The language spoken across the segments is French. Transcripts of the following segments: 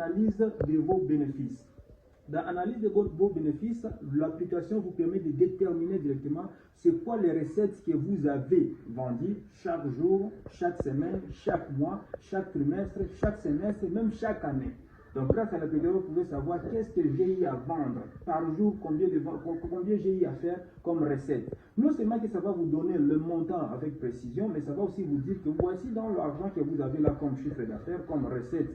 analyse de vos bénéfices. Dans l'analyse de vos bénéfices, l'application vous permet de déterminer directement c'est quoi les recettes que vous avez vendues chaque jour, chaque semaine, chaque mois, chaque trimestre, chaque semestre, même chaque année. Donc grâce à l'application, vous pouvez savoir qu'est-ce que j'ai eu à vendre par jour, combien j'ai eu à faire comme recette. Non seulement que ça va vous donner le montant avec précision, mais ça va aussi vous dire que voici dans l'argent que vous avez là comme chiffre d'affaires, comme recette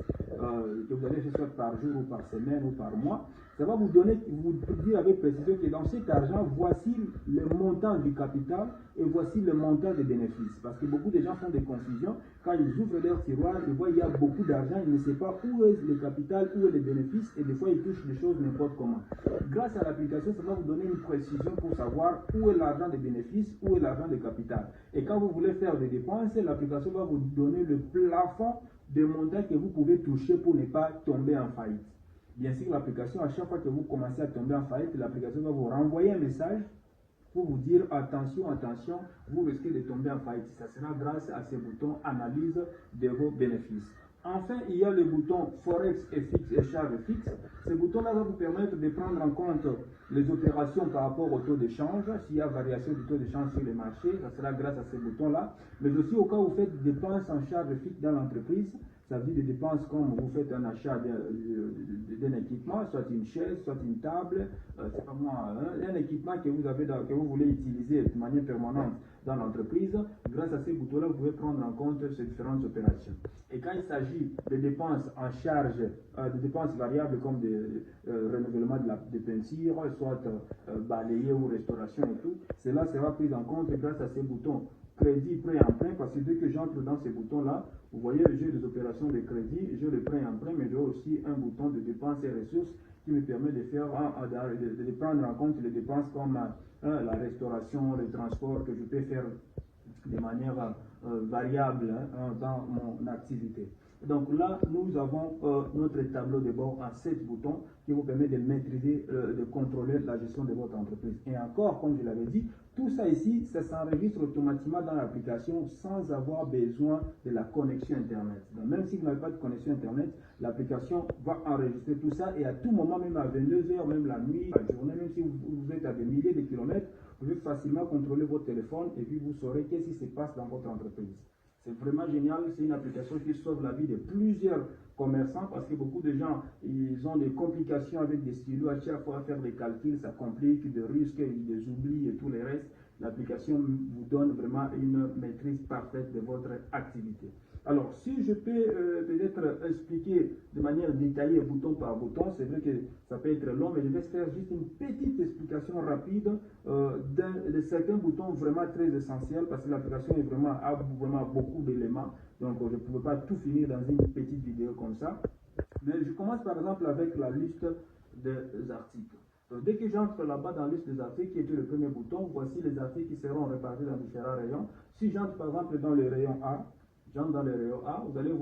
que vous allez faire soit par jour ou par semaine ou par mois. Ça va vous donner, vous dire avec précision que dans cet argent, voici le montant du capital et voici le montant des bénéfices. Parce que beaucoup de gens font des confusions. Quand ils ouvrent leur tiroir, ils voient qu'il y a beaucoup d'argent, ils ne savent pas où est le capital, où est les bénéfices, et des fois ils touchent des choses n'importe comment. Grâce à l'application, ça va vous donner une précision pour savoir où est l'argent des bénéfices, où est l'argent des capital. Et quand vous voulez faire des dépenses, l'application va vous donner le plafond de montant que vous pouvez toucher pour ne pas tomber en faillite. Bien sûr, l'application, à chaque fois que vous commencez à tomber en faillite, l'application va vous renvoyer un message pour vous dire attention, attention, vous risquez de tomber en faillite. Ça sera grâce à ce bouton analyse de vos bénéfices. Enfin, il y a le bouton Forex et fixe et charge fixe. Ce bouton-là va vous permettre de prendre en compte les opérations par rapport au taux d'échange. S'il y a variation du taux d'échange sur les marchés, ça sera grâce à ce bouton-là. Mais aussi au cas où vous faites des dépenses en charge fixe dans l'entreprise, ça veut dire des dépenses comme vous faites un achat d'un équipement, soit une chaise, soit une table, c'est pas moi, un équipement que vous avez que vous voulez utiliser de manière permanente dans l'entreprise. Grâce à ces boutons-là, vous pouvez prendre en compte ces différentes opérations. Et quand il s'agit de dépenses en charge, de dépenses variables comme des renouvellement de peinture, soit balayer ou restauration et tout, cela sera pris en compte grâce à ces boutons crédit, prêt, emprunt, parce que dès que j'entre dans ces boutons-là, vous voyez, j'ai des opérations de crédit, j'ai le prêt, emprunt, mais j'ai aussi un bouton de dépenses et ressources qui me permet de faire, de prendre en compte les dépenses comme la restauration, le transport que je peux faire de manière variable dans mon activité. Donc là, nous avons notre tableau de bord à 7 boutons qui vous permet de maîtriser, de contrôler la gestion de votre entreprise. Et encore, comme je l'avais dit, tout ça ici, ça s'enregistre automatiquement dans l'application sans avoir besoin de la connexion Internet. Donc même si vous n'avez pas de connexion Internet, l'application va enregistrer tout ça et à tout moment, même à 22h, même la nuit, la journée, même si vous êtes à des milliers de kilomètres, vous pouvez facilement contrôler votre téléphone et puis vous saurez qu'est-ce qui se passe dans votre entreprise. C'est vraiment génial, c'est une application qui sauve la vie de plusieurs commerçants parce que beaucoup de gens, ils ont des complications avec des stylos, à chaque fois faire des calculs, ça complique, des risques, des oublis et tout le reste. L'application vous donne vraiment une maîtrise parfaite de votre activité. Alors, si je peux peut-être expliquer de manière détaillée bouton par bouton, c'est vrai que ça peut être long, mais je vais faire juste une petite explication rapide de certains boutons vraiment très essentiels parce que l'application a vraiment beaucoup d'éléments. Donc, je ne pouvais pas tout finir dans une petite vidéo comme ça. Mais je commence par exemple avec la liste des articles. Donc, dès que j'entre là-bas dans la liste des articles, qui était le premier bouton, voici les articles qui seront répartis dans différents rayons. Si j'entre par exemple dans le rayon A, vous allez voir